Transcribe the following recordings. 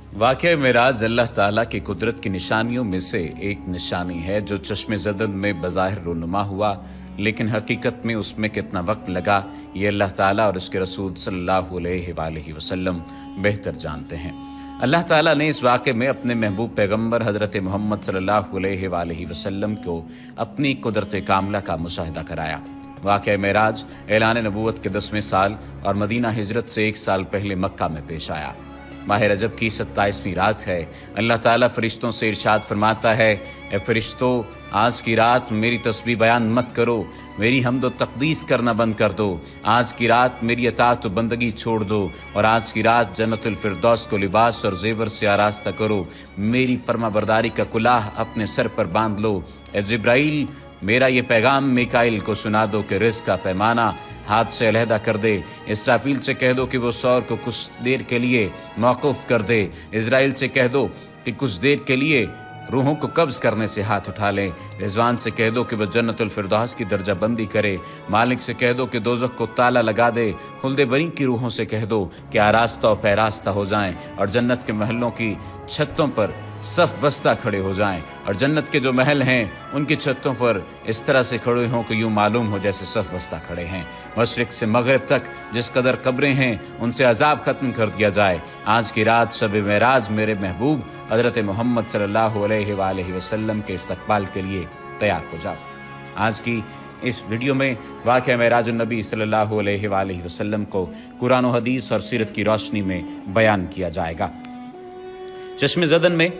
वाक़या मेराज अल्लाह ताला की कुदरत की निशानियों में से एक निशानी है जो चश्मे ज़दन में बज़ाहिर रूनुमा हुआ, लेकिन हकीकत में उसमें कितना वक्त लगा ये अल्लाह ताला और उसके रसूल सल्लल्लाहु अलैहि वसल्लम बेहतर जानते हैं। अल्लाह ताला ने इस वाक़े में अपने महबूब पैगम्बर हज़रत मोहम्मद सल्लल्लाहु अलैहि वसल्लम को अपनी कुदरत कामला का मुशाहिदा कराया। वाक़या मेराज ऐलान नबूवत के 10वें साल और मदीना हिजरत से 1 साल पहले मक्का में पेश आया। माह रजब की 27वीं रात है। अल्लाह ताला फरिश्तों से इरशाद फरमाता है, ए फरिश्तों, आज की रात मेरी तस्बीह बयान मत करो, मेरी हम्द व तक़दीस करना बंद कर दो। आज की रात मेरी अताअत व बंदगी छोड़ दो और आज की रात जन्नतुल फिरदौस को लिबास और जेवर से आरास्ता करो। मेरी फर्माबरदारी का कुलाह अपने सर पर बांध लो। ए जिब्राइल, मेरा ये पैगाम मिकाइल को सुना दो कि रिज़्क़ का पैमाना हाथ से अलहदा कर दे। इसराफील से कह दो कि वो सौर को कुछ देर के लिए मौकूफ़ कर दे। इज़राइल से कह दो कि कुछ देर के लिए रूहों को कब्ज़ करने से हाथ उठा लें। रिजवान से कह दो कि वह जन्नतुल फिरदौस की दर्जा बंदी करे। मालिक से कह दो कि दोज़ख को ताला लगा दे। खुल्दे बरी की रूहों से कह दो कि आरास्ता और पैरास्ता हो जाएं और जन्नत के महलों की छतों पर सफ बस्ता खड़े हो जाएं और जन्नत के जो महल हैं उनकी छतों पर इस तरह से खड़े हों कि यूं मालूम हो जैसे सफ बस्ता खड़े हैं। मशरिक से मगरिब तक जिस कदर कब्रें हैं उनसे अजाब खत्म कर दिया जाए। आज की रात शब मेराज मेरे महबूब हज़रत मोहम्मद सल्लल्लाहु अलैहि वसल्लम के इस्तकबाल के लिए तैयार हो जाओ। आज की इस वीडियो में वाक़या मेराज नबी सल्लल्लाहु अलैहि वसल्लम को कुरान और हदीस और सीरत की रोशनी में बयान किया जाएगा। चश्मे ज़दन में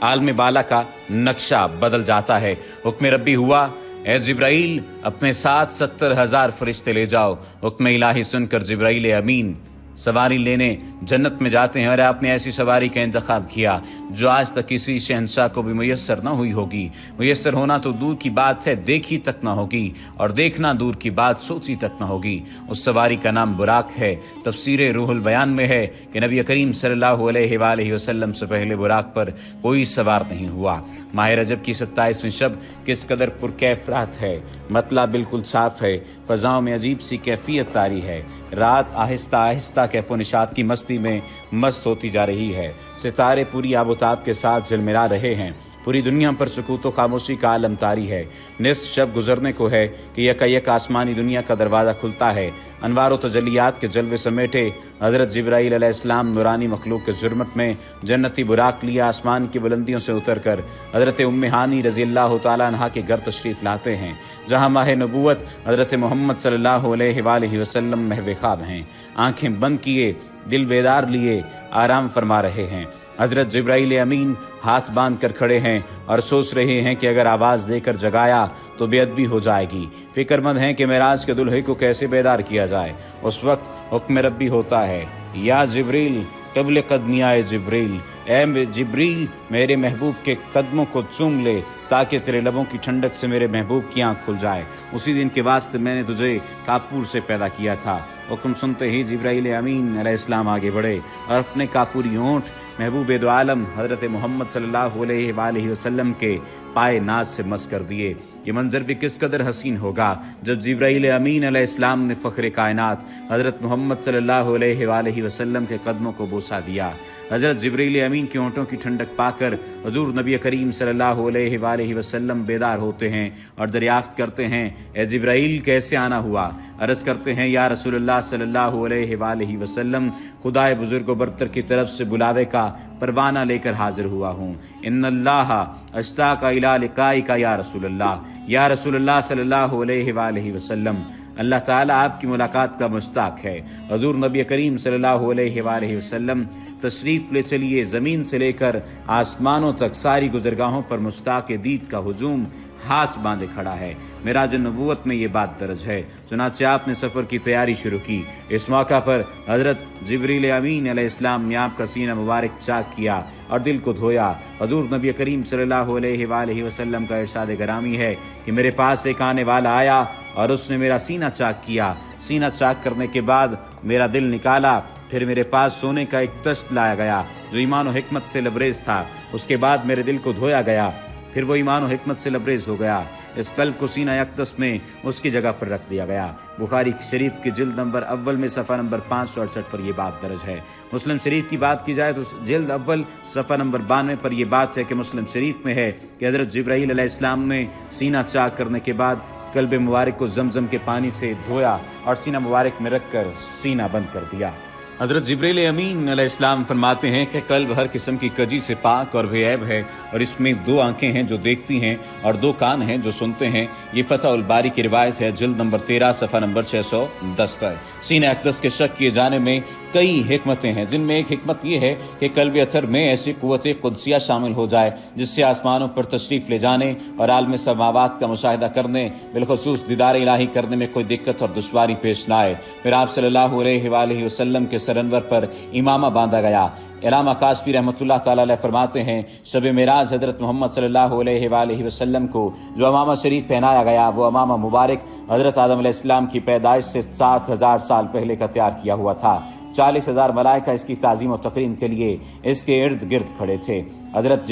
आलम बाला का नक्शा बदल जाता है। हुक्म रब्बी हुआ, ए जिब्राइल, अपने साथ 70,000 फरिश्ते ले जाओ। हुक्म इलाही सुनकर जिब्राइल अमीन सवारी लेने जन्नत में जाते हैं और आपने ऐसी सवारी का इंतखाब किया जो आज तक किसी शहंशाह को भी मुयस्सर न हुई होगी। मुयस्सर होना तो दूर की बात है, देखी तक न होगी, और देखना दूर की बात सोची तक न होगी। उस सवारी का नाम बुराक है। तफसीर रूहुल बयान में है कि नबी करीम सल्लल्लाहु अलैहि वसल्लम से पहले बुराक पर कोई सवार नहीं हुआ। माह रजब की 27वीं शब किस कदर पुरकैफ रात है। मतला बिल्कुल साफ है। फ़ज़ाओं में अजीब सी कैफियत तारी है। रात आहिस्ता आहिस्ता कैफो निशात की मस्ती में मस्त होती जा रही है। सितारे पूरी आबोताब के साथ झिलमिला रहे हैं। पूरी दुनिया पर सुकूत व खामोशी का आलम तारी है। निस्फ शब गुजरने को है कि यक आसमानी दुनिया का दरवाज़ा खुलता है। अनवार व तजलियात के जलवे समेटे हज़रत जिब्राईल अलैहिस्सलाम नूरानी मखलूक के जुर्मत में जन्नती बुराक लिए आसमान की बुलंदियों से उतर कर हज़रत उम्मे हानी रज़ियल्लाहु तआला अन्हा के घर तशरीफ़ लाते हैं, जहाँ माह नबूवत हज़रत मोहम्मद सल्लल्लाहु अलैहि वसल्लम महव ख्वाब हैं। आँखें बंद किए, दिल बेदार लिए आराम फरमा रहे हैं। हज़रत जिब्राईल अमीन हाथ बांध कर खड़े हैं और सोच रहे हैं कि अगर आवाज़ देकर जगाया तो बेअदबी हो जाएगी। फिक्रमंद हैं कि मेराज के दुल्हे को कैसे बेदार किया जाए। उस वक्त हुक्म रब्बी होता है, या जिब्रील क़िबल क़दमिया जिब्रील, ए जिब्रील, मेरे महबूब के कदमों को चूम ले ताकि तेरे लबों की ठंडक से मेरे महबूब की आँख खुल जाए। उसी दिन के वास्ते मैंने तुझे काफूर से पैदा किया था। हुक्म सुनते ही जिब्राईल अमीन अलैहिस्सलाम आगे बढ़े और अपने काफूरी होंठ महबूब दो आलम हज़रत मोहम्मद सल्लल्लाहु अलैहि वसल्लम के पाए नाज से मस कर दिए। ये मंजर भी किस कदर हसीन होगा जब जिब्राईल अमीन अलैहिस्सलाम ने फ़ख्र कायनात हज़रत मोहम्मद सल्लल्लाहु अलैहि वसल्लम के कदमों को बोसा दिया। हज़रत जिब्राईल अमीन के होंठों की ठंडक पाकर हुज़ूर नबी करीम सल्लल्लाहु अलैहि वसल्लम बेदार होते हैं और दरियाफ्त करते हैं, ए जिब्राईल, कैसे आना हुआ? अर्ज़ करते हैं, या रसूलुल्लाह सल्लल्लाहु अलैहि वसल्लम, खुदाए बुजुर्ग व बरतर की तरफ से बुलावे का परवाना लेकर हाजिर हुआ हूँ। इन्नल्लाह अश्ताका इला लिकाइका या रसूलल्लाह, या रसूलल्लाह सल्लल्लाहु अलैहि वसल्लम, अल्लाह ताला आपकी मुलाकात का मुश्ताक है। हुज़ूर नबी करीम सल्लल्लाहु अलैहि वसल्लम तशरीफ़ ले चलिए। ज़मीन से लेकर आसमानों तक सारी गुज़रगाहों पर मुश्ताक दीद का हुजूम हाथ बांधे खड़ा है। मेराज नबूवत में ये बात दर्ज है। चुनांचे आपने सफ़र की तैयारी शुरू की। इस मौका पर हज़रत जिब्रील अमीन अलैहिस्सलाम ने आपका सीना मुबारक चाक किया और दिल को धोया। हुज़ूर नबी करीम सल्लल्लाहु अलैहि वसल्लम का इरशाद गरामी है कि मेरे पास एक आने वाला आया और उसने मेरा सीना चाक किया। सीना चाक करने के बाद मेरा दिल निकाला। फिर मेरे पास सोने का एक तश्त लाया गया जो ईमान और हिकमत से लबरेज था। उसके बाद मेरे दिल को धोया गया। फिर वो ईमान और हिकमत से लबरेज हो गया। इस कल्ब को सीना अक़दस में उसकी जगह पर रख दिया गया। बुखारी शरीफ की जिल्द नंबर अव्वल में सफ़ा नंबर 568 पर यह बात दर्ज है। मुस्लिम शरीफ की बात की जाए तो जिल्द अव्वल सफ़ा नंबर 92 पर यह बात है कि मुस्लिम शरीफ में है कि हज़रत जिब्राईल अलैहिस्सलाम ने सीना चाक करने के बाद कल्ब मुबारक को जमजम के पानी से धोया और सीना मुबारक में रखकर सीना बंद कर दिया। हज़रत जिब्रील अमीन अलैहिस्सलाम फरमाते हैं कि कल्ब हर किस्म की कजी से पाक और बेऐब है और इसमें 2 आंखें हैं जो देखती हैं और 2 कान हैं जो सुनते हैं। ये फतह उल बारी की रिवायत है जिल्द नंबर 13 सफ़ा नंबर 610 पर। सीने अक़दस के शक किए जाने में कई हिकमतें हैं, जिनमें एक हिकमत ये है कि कल्ब अथर में ऐसी क़ुव्वत क़ुदसिया शामिल हो जाए जिससे आसमानों पर तशरीफ़ ले जाने और आलम समावात का मुशाहिदा करने, बिलखुसूस दीदार इलाही करने में कोई दिक्कत और दुश्वारी पेश न आए। फिर आप सल्लल्लाहु अलैहि वसल्लम के सरअनवर पर इमामा बांधा गया। इलामा कासफी रहमतुल्लाह ताला अलैह फरमाते हैं, शब मेराज हज़रत मोहम्मद सल्लल्लाहु अलैहि वसल्लम को जो अमामा शरीफ पहनाया गया वो अमामा मुबारक हज़रत आदम अलैहिस्सलाम की पैदाइश से 7000 साल पहले का तैयार किया हुआ था। 40,000 मलाइका इसकी ताज़ीम और तकरीम के लिए इसके इर्द गिर्द खड़े थे। हज़रत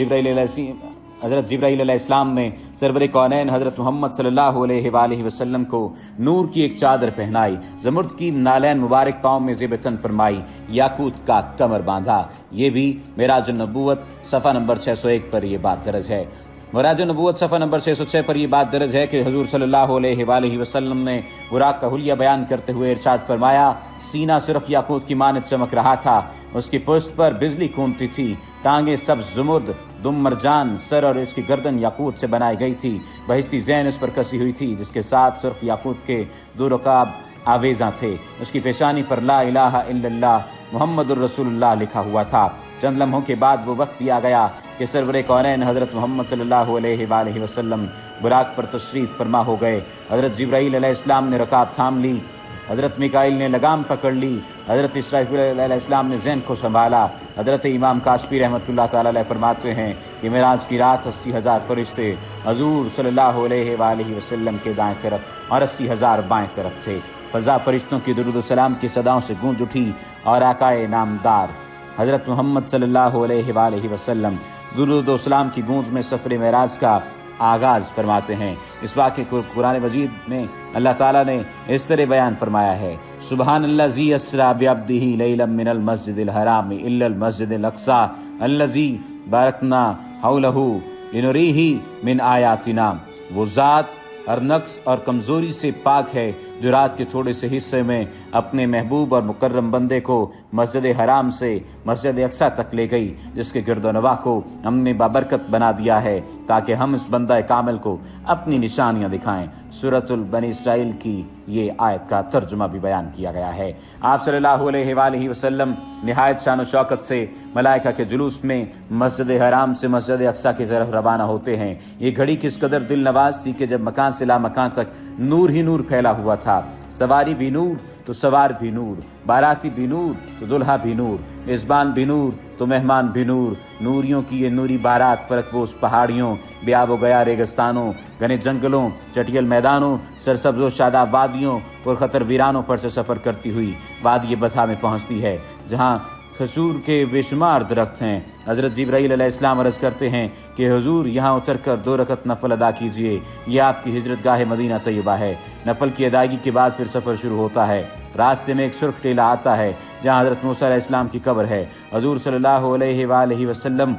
जिब्राईल अलैहिस्सलाम ने सरवर कौनैन हज़रत मोहम्मद सल्लल्लाहु अलैहि वसल्लम को नूर की एक चादर पहनाई, ज़मुर्द की नालैन मुबारक पाँव में ज़ेब तन फरमाई, याकूत का कमर बांधा। ये भी मेराज नबूवत सफ़ा नंबर 601 पर यह बात दर्ज है। मेराज नबूवत सफ़ा नंबर 606 पर यह बात दर्ज है कि हुज़ूर सल्लल्लाहु अलैहि वसल्लम ने बुराक का हुलिया बयान करते हुए इरशाद फरमाया, सीना सुर्ख याकूत की मानद चमक रहा था, उसकी पुश्त पर बिजली कूदती थी, टांगे सब ज़ुमुर्द, दुम मरजान, सर और इसकी गर्दन याकूत से बनाई गई थी, बहिस्ती ज़ैन उस पर कसी हुई थी जिसके साथ सुर्ख याकूत के 2 रकाब आवेज़ा थे। उसकी पेशानी पर ला इलाहा इल्लल्लाह मुहम्मदुर रसूलुल्लाह लिखा हुआ था। चंद लम्हों के बाद वो वक्त भी आ गया कि सरवर कौनैन हज़रत मोहम्मद सल्लल्लाहु अलैहि वसल्लम बुराक पर तशरीफ़ फरमा हो गए। हज़रत जिब्राईल अलैहिस्सलाम ने रकाब थाम ली, हज़रत मिकाईल ने लगाम पकड़ ली, हज़रत इसराफील अलैहिस्सलाम ने ज़ैन को संभाला। हज़रत इमाम कासफी रहमतुल्लाह ताला अलैह फरमाते हैं कि मेराज की रात 80,000 फरिश्ते हज़ूर सल्लल्लाहु अलैहि वसल्लम के दाएं तरफ और 80,000 बाएं तरफ थे। फ़ज़ा फरिश्तों की दुरूद सलाम की सदाओं से गूंज उठी और आकाए नामदार हज़रत मोहम्मद सल्लल्लाहु अलैहि वसल्लम दुरूद सलाम की गूंज में सफ़र मेराज का आगाज़ फरमाते हैं। इस वाक़े को कुरान मजीद में अल्लाह ताला ने इस तरह बयान फरमाया है, सुबहानल्लज़ी अस्रा बिअब्दिही लैलन मिनल मस्जिदिल हराम इल्लल मस्जिदिल अक़सा अल्लज़ी बारकना हौलहू लिनुरीही मिन आयातिना। वो ज़ात हर नक्स और कमज़ोरी से पाक है जो रात के थोड़े से हिस्से में अपने महबूब और मुकर्रम बंदे को मस्जिद हराम से मस्जिद अक़सा तक ले गई, जिसके गिरदोनवा को हमने बाबरकत बना दिया है ताकि हम इस बंदा कामिल को अपनी निशानियां दिखाएं। सूरतुल बनी इसराइल की ये आयत का तर्जुमा भी बयान किया गया है। आप सल्लल्लाहु अलैहि वसल्लम निहायत शान व शौकत से मलाइका के जुलूस में मस्जिद हराम से मस्जिद अक़सा की तरफ रवाना होते हैं। ये घड़ी किस कदर दिल नवाज थी कि जब मकान से ला मकान तक नूर ही नूर फैला हुआ था। सवारी भी नूर तो सवार भी नूर, बाराती भी नूर तो दुल्हा भी नूर, मेज़बान भी नूर तो मेहमान भी नूर। नूरियों की ये नूरी बारात फरकबोस पहाड़ियों, बेआबो गया रेगिस्तानों, घने जंगलों, चटियल मैदानों, सरसब्ज़ व शादाब वादियों, पुरखतर वीरानों पर से सफ़र करती हुई वादी बथा में पहुँचती है जहाँ खजूर के बेशुमार दरख्त हैं। हज़रत जिब्राईल अलैहिस्सलाम अर्ज़ करते हैं कि हुजूर यहाँ उतर कर 2 रकत नफल अदा कीजिए, ये आपकी हिजरत गाह मदीना तैयबा है। नफल की अदायगी के बाद फिर सफ़र शुरू होता है। रास्ते में एक सुर्ख टीला आता है जहाँ हज़रत मूसा अलैहिस्सलाम की कब्र है। हुजूर सल्लल्लाहु अलैहि वसल्लम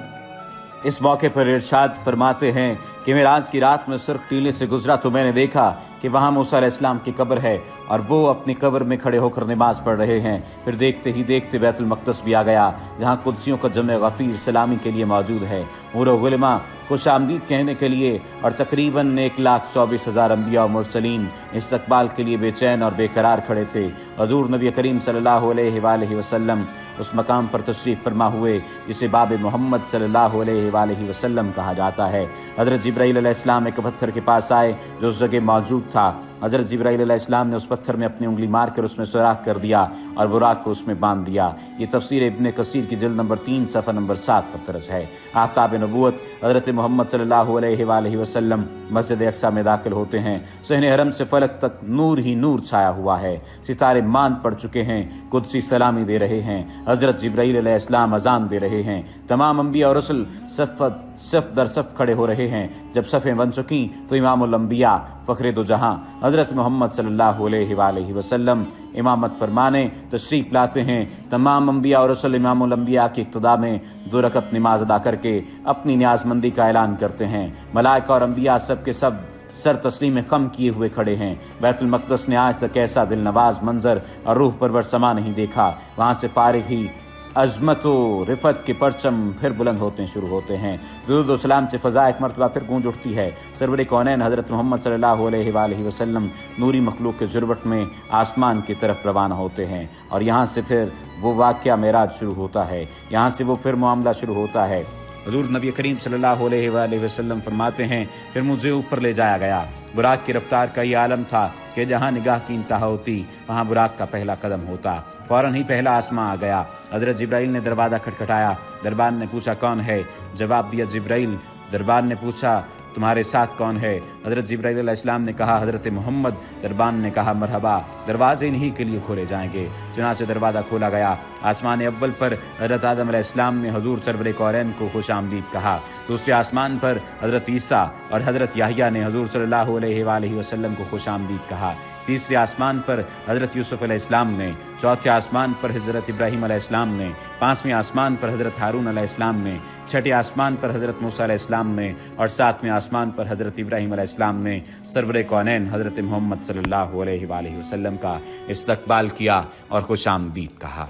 इस मौके पर इरशाद फरमाते हैं कि मेराज की रात में सुर्ख टीले से गुजरा तो मैंने देखा कि वहाँ मूसा अलैहिस्सलाम की कब्र है और वो अपनी कब्र में खड़े होकर नमाज पढ़ रहे हैं। फिर देखते ही देखते बैतुल मक़दस भी आ गया जहाँ कुद्सियों का जमे गफ़ीर सलामी के लिए मौजूद है। उमर गुलमा खुश आमदीद कहने के लिए और तकरीबन 1,24,000 अंबिया और मुरसलीन इस्तक़बाल के लिए बेचैन और बेकरार खड़े थे। हुज़ूर नबी करीम सल्लल्लाहु अलैहि वसल्लम उस मकाम पर तशरीफ़ फरमा हुए जिसे बाब मोहम्मद सल्लल्लाहु अलैहि वसल्लम कहा जाता है। हज़रत जिब्राईल अलैहिस्सलाम एक पत्थर के पास आए जो उस जगह मौजूद था हज़रत जिब्राईल अलैहिस्सलाम ने उस पत्थर में अपनी उंगली मार कर उसमें सुराख कर दिया और बुराक को उसमें बांध दिया। ये तफसीर इब्न कसीर की जिल्द नंबर 3 सफ़ा नंबर 7 पर दर्ज है। आफ्ताब नबूवत हज़रत मोहम्मद सल्लल्लाहु अलैहि वसल्लम मस्जिद अक्सा में दाखिल होते हैं। सहने हरम से फलक तक नूर ही नूर छाया हुआ है। सितारे मांद पड़ चुके हैं। कुदसी सलामी दे रहे हैं। हज़रत जिब्राईल अलैहिस्सलाम अजान दे रहे हैं। तमाम अंबिया और रसूल सफ़ दर सफ़ खड़े हो रहे हैं। जब सफ़ें बन चुकी तो इमामुल अंबिया फ़ख्रे दो जहां हज़रत मोहम्मद सल्लल्लाहु अलैहि वसल्लम इमामत फरमाने तशरीफ़ लाते हैं। तमाम अंबिया और रसूल इमामुल अंबिया की इक़्तिदा में 2 रकत नमाज अदा करके अपनी न्याज़मंदी का ऐलान करते हैं। मलाइका और अंबिया सब के सब सर तस्लीम खम किए हुए खड़े हैं। बैतुल मक़दस ने आज तक ऐसा दिल नवाज मंजर और रूह परवर समा नहीं देखा। वहाँ से फारिग ही अज़मत व रिफ़त के परचम फिर बुलंद होते शुरू होते हैं। दुरूद व सलाम से फ़ज़ा एक मरतबा फिर गूंज उठती है। सरवर कौनैन हज़रत मोहम्मद सल्लल्लाहु अलैहि वसल्लम नूरी मखलूक के जुर्बट में आसमान की तरफ रवाना होते हैं और यहाँ से फिर वो वाक़या मेराज शुरू होता है। यहाँ से वो फिर मामला शुरू होता है। हुज़ूर नबी करीम सल्लल्लाहु अलैहि वसल्लम फरमाते हैं, फिर मुझे ऊपर ले जाया गया। बुराक की रफ्तार का ये आलम था कि जहाँ निगाह की इंतहा होती वहाँ बुराक का पहला कदम होता। फ़ौरन ही पहला आसमां आ गया। हज़रत जिब्राईल ने दरवाज़ा खटखटाया। दरबान ने पूछा कौन है? जवाब दिया जिब्राईल। दरबान ने पूछा तुम्हारे साथ कौन है? हज़रत जिब्राईल अलैहिस्सलाम ने कहा हज़रत मोहम्मद। दरबान ने कहा मरहबा, दरवाजे इन्हीं के लिए खोले जाएंगे। चुनांचे दरवाज़ा खोला गया। आसमान अव्वल पर हज़रत आदम अलैहिस्सलाम ने हुज़ूर सरवर कौनैन को खुश आमदीद कहा। दूसरे आसमान पर हज़रत ईसा और हज़रत याहिया ने हुज़ूर सल्लल्लाहु अलैहि वसल्लम को खुश आमदीद कहा। तीसरे आसमान पर हज़रत यूसुफ़ अलैहिस्सलाम ने। चौथे आसमान पर हज़रत इब्राहीम अलैहिस्सलाम ने। पाँचवें आसमान पर हज़रत हारून अलैहिस्सलाम ने। छठे आसमान पर हज़रत मूसा अलैहिस्सलाम ने और सातवें आसमान पर हज़रत इब्राहीम अलैहिस्सलाम ने सरवर कौनैन हज़रत मोहम्मद सल्लल्लाहु अलैहि वसल्लम का इस्तकबाल किया और खुश आमदीद कहा।